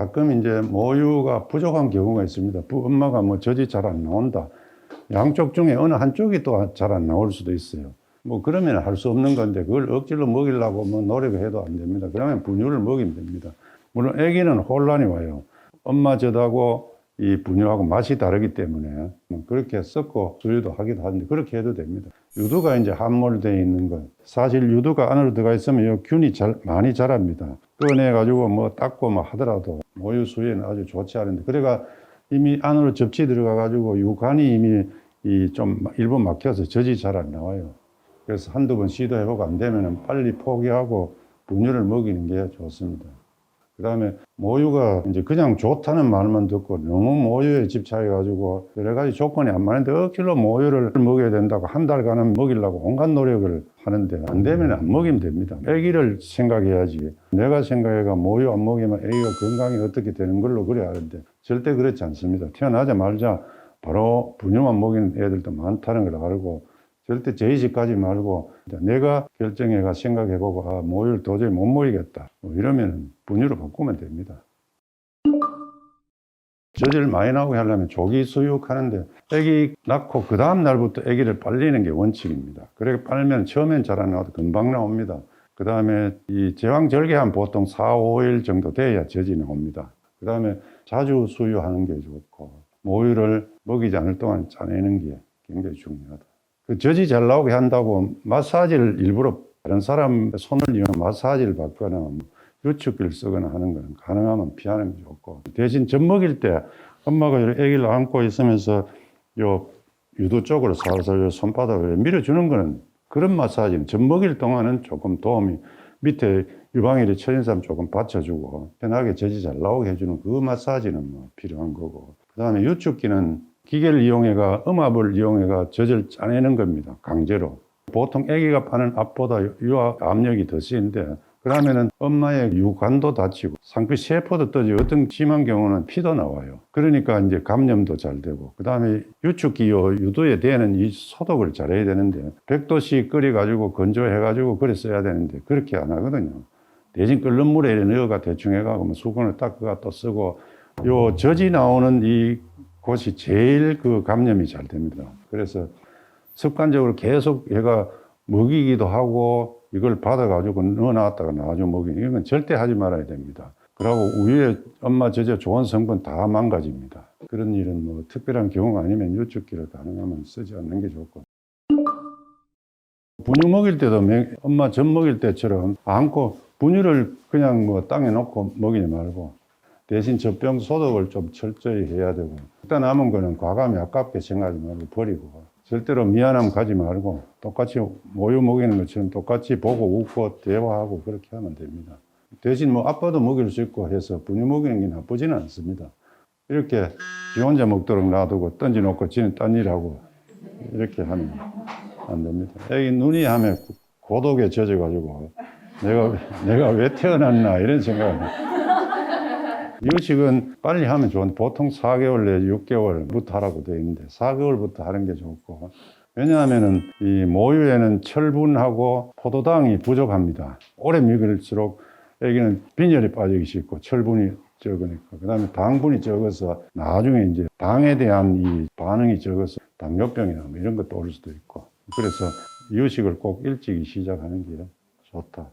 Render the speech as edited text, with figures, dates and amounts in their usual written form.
가끔 이제 모유가 부족한 경우가 있습니다. 엄마가 뭐 젖이 잘 안 나온다. 양쪽 중에 어느 한쪽이 또 잘 안 나올 수도 있어요. 뭐 그러면 할 수 없는 건데 그걸 억지로 먹이려고 뭐 노력을 해도 안 됩니다. 그러면 분유를 먹이면 됩니다. 물론 아기는 혼란이 와요. 엄마 젖하고 이 분유하고 맛이 다르기 때문에 뭐 그렇게 섞고 수유도 하기도 하는데 그렇게 해도 됩니다. 유두가 이제 함몰되어 있는 것. 사실 유두가 안으로 들어가 있으면 이 균이 많이 자랍니다. 꺼내가지고 뭐 닦고 뭐 하더라도 모유 수유에는 아주 좋지 않은데 그래가 이미 안으로 접치 들어가가지고 유관이 이미 좀 일부 막혀서 젖이 잘 안 나와요. 그래서 한두 번 시도해보고 안 되면 빨리 포기하고 분유를 먹이는 게 좋습니다. 그 다음에 모유가 이제 그냥 좋다는 말만 듣고 너무 모유에 집착해가지고 여러 가지 조건이 안 맞는데 억지로 모유를 먹여야 된다고 한 달간은 먹이려고 온갖 노력을 하는데 안 되면 안 먹이면 됩니다. 아기를 생각해야지. 내가 생각해가 모유 안 먹이면 아기가 건강이 어떻게 되는 걸로 그래야 하는데 절대 그렇지 않습니다. 태어나자마자 바로 분유만 먹이는 애들도 많다는 걸 알고 절대 제의식하지 말고 내가 결정해가 생각해보고 모유를 도저히 못 먹이겠다 뭐 이러면 분유로 바꾸면 됩니다. 젖을 많이 나오게 하려면 조기 수육하는데 아기 낳고 그 다음 날부터 아기를 빨리는 게 원칙입니다. 그렇게 빨면 처음엔 잘 안 나와도 금방 나옵니다. 그 다음에 이 제왕절개한 보통 4, 5일 정도 돼야 젖이 나옵니다. 그 다음에 자주 수유하는 게 좋고 모유를 먹이지 않을 동안 짜내는 게 굉장히 중요하다. 그 젖이 잘 나오게 한다고 마사지를 일부러 다른 사람 손을 이용해 마사지를 받거나 유축기를 쓰거나 하는 건 가능하면 피하는 게 좋고 대신 젖 먹일 때 엄마가 아기를 안고 있으면서 요 유두 쪽으로 살살 손바닥을 밀어주는 거는 그런 마사지는 젖 먹일 동안은 조금 도움이 밑에 유방일이 첫인삼 조금 받쳐주고 편하게 젖이 잘 나오게 해주는 그 마사지는 뭐 필요한 거고 그 다음에 유축기는 기계를 이용해가 음압을 이용해가 젖을 짜내는 겁니다. 강제로. 보통 아기가 파는 압보다 유압 압력이 더 센데 그러면은 엄마의 유관도 다치고 상피 세포도 떠지고 어떤 심한 경우는 피도 나와요. 그러니까 이제 감염도 잘 되고 그다음에 유축기 유두에 대는 이 소독을 잘해야 되는데 100도씩 끓여가지고 건조해가지고 그래 써야 되는데 그렇게 안 하거든요. 대신 끓는 물에 넣어가 대충 해가고 수건을 닦아가 또 쓰고 요 젖이 나오는 이 곳이 제일 그 감염이 잘 됩니다. 그래서 습관적으로 계속 얘가 먹이기도 하고 이걸 받아가지고 넣어놨다가 나가지고 먹이는 이런 건 절대 하지 말아야 됩니다. 그러고 우유에 엄마 젖에 좋은 성분 다 망가집니다. 그런 일은 뭐 특별한 경우가 아니면 유축기를 가능하면 쓰지 않는 게 좋고. 분유 먹일 때도 엄마 젖 먹일 때처럼 안고 분유를 그냥 뭐 땅에 놓고 먹이지 말고 대신 젖병 소독을 좀 철저히 해야 되고 일단 남은 거는 과감히 아깝게 생각하지 말고 버리고 절대로 미안함 가지 말고 똑같이 모유 먹이는 것처럼 똑같이 보고 웃고 대화하고 그렇게 하면 됩니다. 대신 뭐 아빠도 먹일 수 있고 해서 분유 먹이는 게 나쁘지는 않습니다. 이렇게 지 혼자 먹도록 놔두고 던져놓고 지는 딴 일하고 이렇게 하면 안 됩니다. 애기 눈이 하면 고독에 젖어가지고 내가 왜 태어났나 이런 생각을 이유식은 빨리 하면 좋은데 보통 4개월 내지 6개월부터 하라고 되어 있는데 4개월부터 하는 게 좋고 왜냐하면 이 모유에는 철분하고 포도당이 부족합니다. 오래 먹일수록 애기는 빈혈이 빠지기 쉽고 철분이 적으니까 그 다음에 당분이 적어서 나중에 이제 당에 대한 이 반응이 적어서 당뇨병이나 뭐 이런 것도 올 수도 있고 그래서 이유식을 꼭 일찍 시작하는 게 좋다.